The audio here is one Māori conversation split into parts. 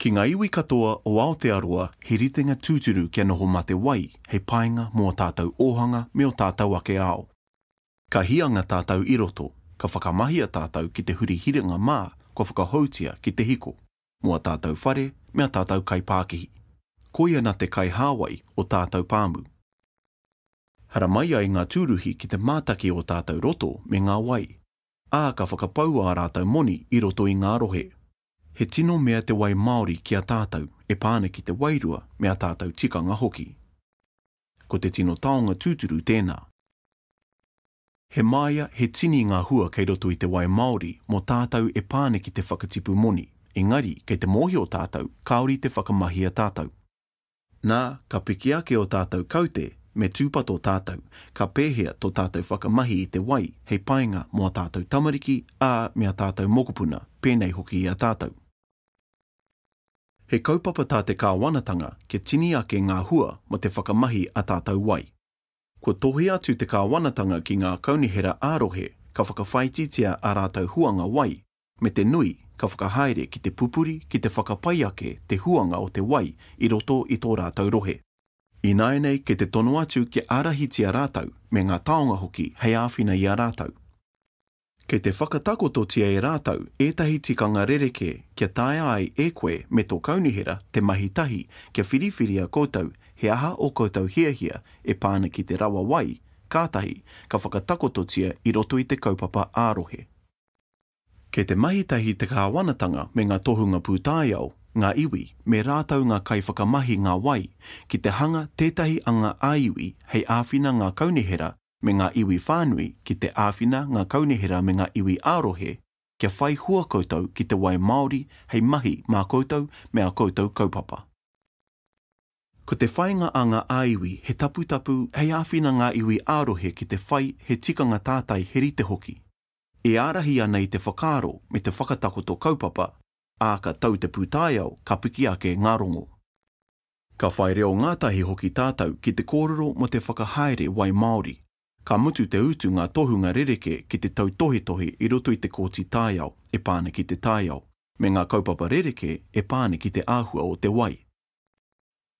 Ki ngā iwi katoa o Aotearoa, he ritenga tūturu kia noho mā te wai, hei painga mō tātou ohanga me o tātou ake ao. Ka hianga tātou I roto, ka whakamahia tātou ki te huri hiringa mā, ko whakahautia ki te hiko, mua tātou whare mea tātou kai Pākihi. Koia nā te kai Hāwai o tātou pāmu. Hara mai ai ngā tūruhi ki te mātaki o tātou roto me ngā wai, ā ka whakapau a rātou moni I roto I ngā rohe. He tino mea te wai Māori ki a tātou e pāne ki te wairua mea tātou tikanga hoki. Ko te tino taonga tūturu tēnā. He maia he tini ngā hua kei roto I te wai Māori mō tātou e pāne ki te whakatipu moni, engari kei te mohi o tātou, kaori te whakamahi a tātou. Nā, ka piki ake o tātou kaute, me tūpato tātou, ka pēhea tō tātou whakamahi I te wai, hei painga mō tātou tamariki, ā mea tātou mokopuna, pēnei hoki I a tātou. He kaupapa tā te kāwanatanga ke tini ake ngā hua mo te whakamahi a tātou wai. Ko tohi atu te kāwanatanga ki ngā kaunihera ārohe, ka whakawhaititia a rātou huanga wai, me te nui ka whakahaere ki te pupuri ki te whakapai ake te huanga o te wai I roto I tō rātou rohe. I naenei ke te tono atu ke arahiti a rātou me ngā taonga hoki hei āwhina I a rātou. Kei te whakatakototia I rātou, ētahi tikanga rereke kia taea ai e koe me tō kaunihera te mahitahi kia whiriwhiri a koutou he aha o koutou hiahia e pāna ki te rawa wai, kātahi ka whakatakototia I roto I te kaupapa ārohe. Kei te mahitahi te kāwanatanga me ngā tohunga pūtāiao, ngā iwi, me rātou ngā kai whakamahi ngā wai, ki te hanga tētahi anga āiwi hei āwhina ngā kaunihera me ngā iwi whānui ki te āwhina ngā kaunihera me ngā iwi ārohe, kia whai hua koutou ki te wai Māori hei mahi mā koutou me a koutou kaupapa. Ko te whainga a ngā āiwi he taputapu hei āwhina ngā iwi ārohe ki te whai he tikanga tātai he rite hoki. E ārahi ana I te whakaaro me te whakatakoto kaupapa, ā ka tau te pūtāiao ka piki ake ngā rongo. Ka whai reo ngātahi hoki tātou ki te kōrero mo te whakahaere wai Māori. Ka mutu te utu ngā tohunga rereke ki te tau tohi I roto I te kōti tāiao e pāne ki te tāiao, me ngā kaupapa rereke e pāne ki te āhua o te wai.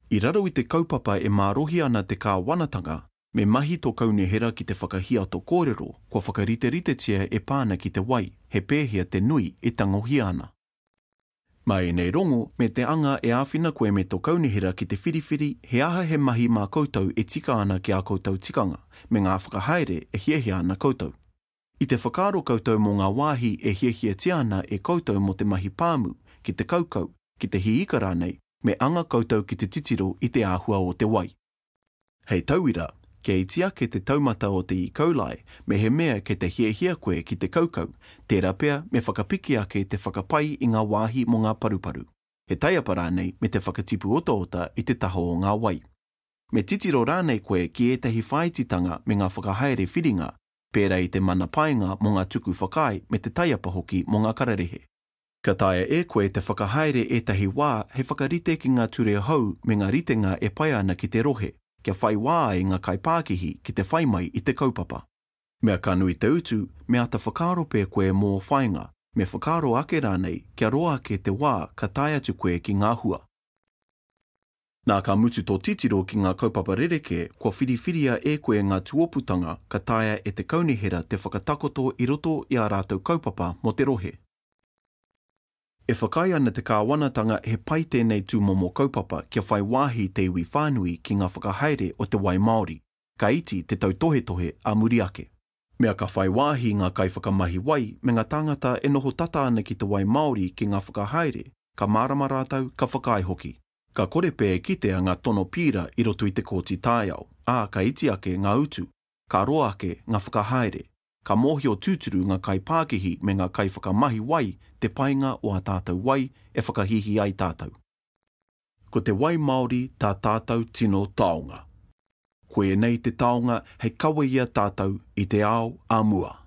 I raro I te kaupapa e mārohi ana te kāwanatanga, me mahi tō kaunihera ki te whakahia tō kōrero, kua whakarite-ritetia e pāna ki te wai, he pēhea te nui e tangohi ana. Mai nei rongo, me te anga e āwhina koe me tō kaunihera ki te whiriwhiri, he aha he mahi mā koutou e tika ana ki a koutou tikanga, me ngā whakahaere e hiehia ana koutou. I te whakaaro koutou mō ngā wāhi e hiehia tia ana e koutou mo te mahi pāmu, ki te kaukau, ki te hiika rānei, me anga koutou ki te titiro I te āhua o te wai. Hei tauira, kia itia ke te taumata o te I kaulai, me he mea ke te hiehia koe ki te kaukau, tērā pea me whakapiki ake te whakapai I ngā wāhi mo ngā paruparu. He taiapa rānei me te whakatipu ota I te taho o ngā wai. Me titiro rānei koe ki etahi whaititanga me ngā whakahaere whiringa, pērā I te mana painga mo ngā tuku whakai me te taiapa hoki mo ngā kararehe. Ka taia e koe te whakahaere etahi wā he whakarite ki ngā ture hau me ngā ritenga e pai ana ki te rohe, kia whai wā I ngā kai Pākihi ki te whai mai I te kaupapa. Mea ka nui te utu, me ata whakaaro pē koe mō whainga, me whakaaro ake rānei kia roa ke te wā ka tae atu koe ki ngā hua. Nā ka mutu tō titiro ki ngā kaupapa rereke, kua whiriwhiria e koe ngā tuoputanga ka taia e te kaunihera te whakatakoto I roto I a rātou kaupapa mo te rohe. E whakai ana te kāwanatanga he pai tēnei tūmomo kaupapa kia whai wāhi te iwi whānui ki ngā whakahaere o te wai Māori, ka iti te tau tohe a muri ake. Mea ka whai wāhi ngā kai whakamahi wai me ngā tangata e noho tata ana ki te wai Māori ki ngā whakahaere, ka marama rātau ka whakai hoki. Ka kore pē kitea ngā tono pīra I roto I te kōti tāiao, ā ka iti ake ngā utu, ka roa ake ngā whakahaere, ka mohi o tūturu ngā kai Pākihi me ngā kai whakamahi wai te painga o a tātou wai e whakahihi ai tātou. Ko te wai Māori tā tātou tino taonga. Koe nei te taonga hei kawa ia tātou I te ao a mua.